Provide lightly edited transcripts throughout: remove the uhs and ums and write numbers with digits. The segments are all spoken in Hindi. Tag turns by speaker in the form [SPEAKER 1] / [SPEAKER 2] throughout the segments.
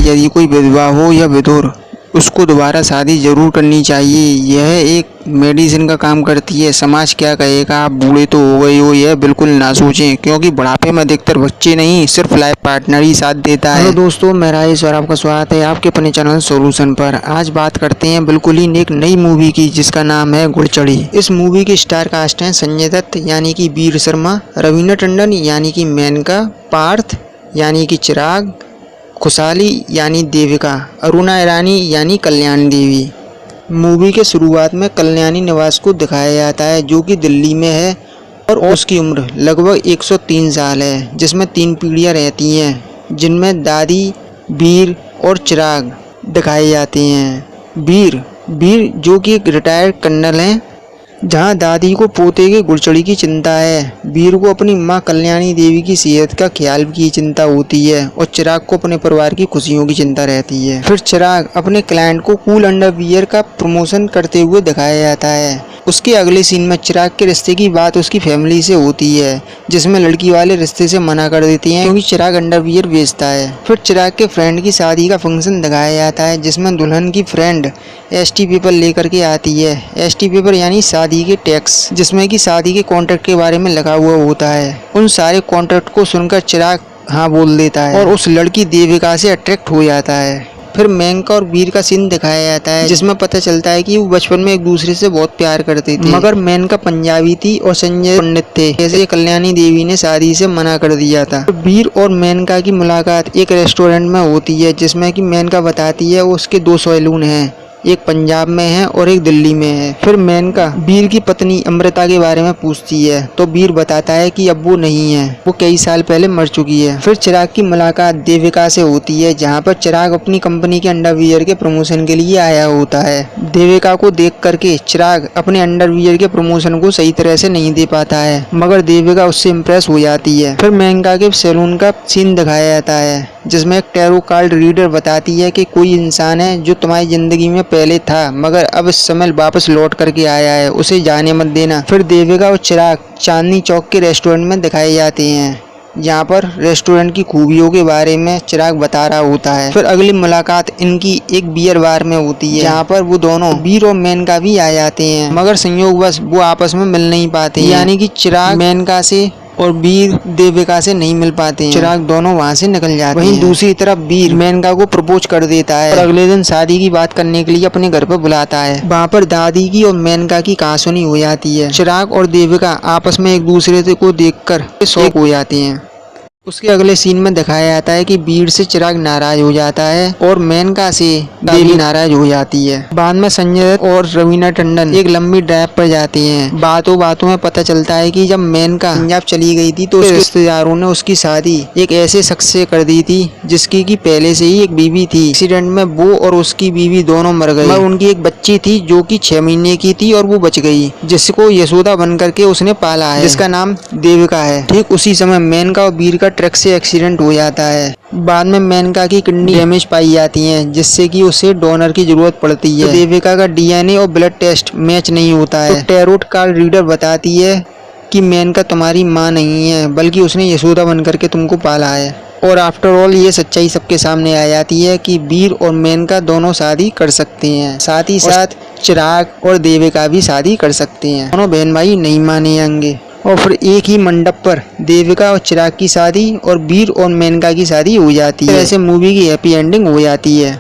[SPEAKER 1] यदि कोई विधवा हो या विधुर, उसको दोबारा शादी जरूर करनी चाहिए। यह एक मेडिसिन का काम करती है। समाज क्या कहेगा, आप बूढ़े तो हो गए हो, यह बिल्कुल ना सोचें, क्योंकि बुढ़ापे में अधिकतर बच्चे नहीं, सिर्फ लाइफ पार्टनर ही साथ देता है। हेलो दोस्तों, मैं राजेश और आपका स्वागत है आपके अपने चैनल सॉल्यूशन पर। आज बात करते हैं बिल्कुल ही एक नई मूवी की, जिसका नाम है गुड़चड़ी। इस मूवी के स्टार कास्ट हैं संजय दत्त यानी कि वीर शर्मा, रवीना टंडन यानी कि मेनका, पार्थ यानी कि चिराग, खुशहाली यानी देविका, अरुणा ईरानी यानी कल्याणी देवी। मूवी के शुरुआत में कल्याणी निवास को दिखाया जाता है, जो कि दिल्ली में है और उसकी उम्र लगभग 103 साल है, जिसमें 3 पीढ़ियाँ रहती हैं, जिनमें दादी, वीर और चिराग दिखाए जाते हैं। वीर जो कि एक रिटायर्ड कर्नल हैं, जहां दादी को पोते के गुड़चड़ी की चिंता है, वीर को अपनी मां कल्याणी देवी की सेहत का ख्याल की चिंता होती है और चिराग को अपने परिवार की खुशियों की चिंता रहती है। फिर चिराग अपने क्लाइंट को कूल अंडरवियर का प्रमोशन करते हुए दिखाया जाता है। उसके अगले सीन में चिराग के रिश्ते की बात उसकी फैमिली से होती है, जिसमें लड़की वाले रिश्ते से मना कर देती हैं क्योंकि चिराग अंडरवियर बेचता है। फिर चिराग के फ्रेंड की शादी का फंक्शन दिखाया जाता है, जिसमें दुल्हन की फ्रेंड एसटी पेपर लेकर के आती है। एसटी पेपर यानी शादी के टैक्स, जिसमें कि शादी के कॉन्ट्रैक्ट के बारे में लगा हुआ होता है। उन सारे कॉन्ट्रैक्ट को सुनकर चिराग हाँ बोल देता है और उस लड़की देविका से अट्रैक्ट हो जाता है। फिर मेनका और वीर का सीन दिखाया जाता है, जिसमें पता चलता है कि वो बचपन में एक दूसरे से बहुत प्यार करते थे, मगर मेनका पंजाबी थी और संजय पंडित थे, जैसे कल्याणी देवी ने शादी से मना कर दिया था। वीर और मेनका की मुलाकात एक रेस्टोरेंट में होती है, जिसमें कि मेनका बताती है उसके 2 सैलून हैं, एक पंजाब में है और एक दिल्ली में है। फिर मेनका वीर की पत्नी अमृता के बारे में पूछती है, तो वीर बताता है कि अब वो नहीं है, वो कई साल पहले मर चुकी है। फिर चिराग की मुलाकात देविका से होती है, जहां पर चिराग अपनी कंपनी के अंडरवियर के प्रमोशन के लिए आया होता है। देविका को देख करके चिराग अपने अंडरवियर के प्रमोशन को सही तरह से नहीं दे पाता है, मगर देविका उससे इम्प्रेस हो जाती है। फिर मेनका के सैलून का सीन दिखाया जाता है, जिसमें एक टैरो कार्ड रीडर बताती है कि कोई इंसान है जो तुम्हारी जिंदगी में पहले था, मगर अब इस समय वापस लौट करके आया है, उसे जाने मत देना। फिर देविका और चिराग चांदनी चौक के रेस्टोरेंट में दिखाए जाते हैं, यहाँ पर रेस्टोरेंट की खूबियों के बारे में चिराग बता रहा होता है। फिर अगली मुलाकात इनकी एक बियर बार में होती है, जहाँ पर वो दोनों वीर और मेनका भी आ जाते हैं, मगर संयोगवश वो आपस में मिल नहीं पाते, यानी कि चिराग मेनका से और वीर देविका से नहीं मिल पाते हैं। चिराग दोनों वहाँ से निकल जाते हैं। वहीं दूसरी तरफ वीर मेनका को प्रपोज कर देता है और अगले दिन शादी की बात करने के लिए अपने घर पर बुलाता है। वहाँ पर दादी की और मेनका की कहासुनी हो जाती है। चिराग और देविका आपस में एक दूसरे को देखकर शॉक हो जाते हैं। उसके अगले सीन में दिखाया जाता है कि वीर से चिराग नाराज हो जाता है और मेनका से देवी नाराज हो जाती है। बाद में संजय दत्त और रवीना टंडन एक लंबी ड्राइव पर जाते हैं। बातों में पता चलता है कि जब मेनका पंजाब चली गई थी, तो उसके रिश्तेदारों ने उसकी शादी एक ऐसे शख्स से कर दी थी, जिसकी की पहले से ही एक बीवी थी। एक्सीडेंट में वो और उसकी बीवी दोनों मर गए, मगर उनकी एक बच्ची थी जो कि 6 महीने की थी और वो बच गई, जिसको यशोदा बन करके उसने पाला है, जिसका नाम देविका है। ठीक उसी समय मेनका और वीर का ट्रक से एक्सीडेंट हो जाता है। बाद में मेनका की किडनी डैमेज पाई जाती है, जिससे कि उसे डोनर की जरूरत पड़ती है। तो देविका का डीएनए और ब्लड टेस्ट मैच नहीं होता है। तो टैरोट कार्ड रीडर बताती है कि मेनका तुम्हारी माँ नहीं है, बल्कि उसने यशोदा बन करके तुमको पाला है। और आफ्टर ऑल ये सच्चाई सबके सामने आ जाती है कि वीर और मेनका दोनों शादी कर सकते हैं, साथ ही साथ चिराग और देविका भी शादी कर सकते हैं। दोनों बहन भाई नहीं माने जाएंगे और फिर एक ही मंडप पर देविका और चिराग की शादी और वीर और मेनका की शादी हो जाती है। ऐसे मूवी की हैप्पी एंडिंग हो जाती है।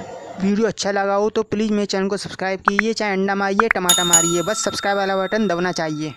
[SPEAKER 1] वीडियो अच्छा लगा हो तो प्लीज़ मेरे चैनल को सब्सक्राइब कीजिए, चाहे अंडा मारिए टमाटर मारिए, बस सब्सक्राइब वाला बटन दबाना चाहिए।